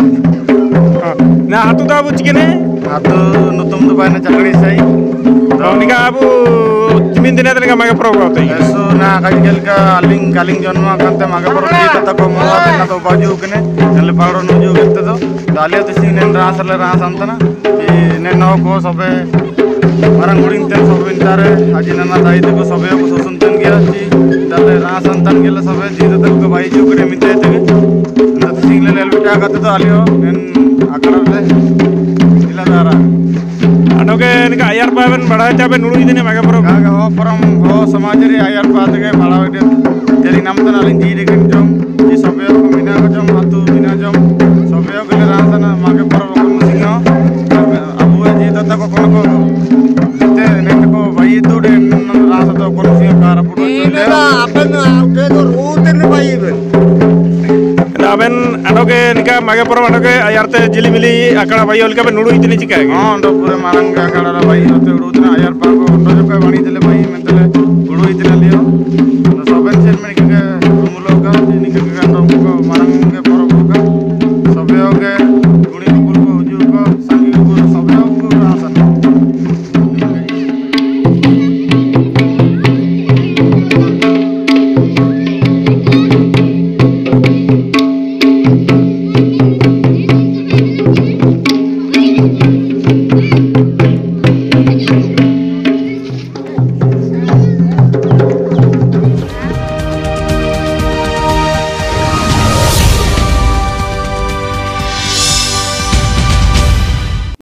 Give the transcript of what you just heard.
दा ना हातु दा अब चिकने हातु नुतुम तो बायना चकड़ी सही तो निका अब चिमिन दिन का मगे प्रो होते हैं ऐसो ना कल का अलिंग कालिंग जन्म करते मगे प्रो जी तक को मुआ देना तो बाजू कने नले पाड़ो नुजू करते तो दालिया तो सी ने रास अंतना ने नो को सबे marang guring ten sobe intare aji nana dai ko sobe ko sosun ten gya ji dale ras antan gela sobe ji to ko bai ju kare mite te na single lel bita kat to alio en akara le ila dara adoge nika ayar paven bada chabe nulu idine mage pro ga ho param ho samajari ayar paat ge bada wede jeri nam tan alin ji de jom ji sobe ko mina ko jom hatu mina jom sobe ko le ras na mage pro ko musinga abu ji to ko ko itu dan rasa tu kondisi cara pun ini lah apa ni itu rutin ni bayi ben. Aben adoge nika mage poro adoge ayar te jili mili akara bayi olka ben nuru itni chika hai. हाँ तो पूरे Marang akara रा bayi होते उड़ूतना ayar पाको उड़ो जो कोई बनी चले bayi में चले उड़ो इतना लियो तो सबन चेर में निके मुलो का निके का तो को मारंग के परो का सबे हो गए गुड़ी कुल को उजू को संगी को सबे हो को रासन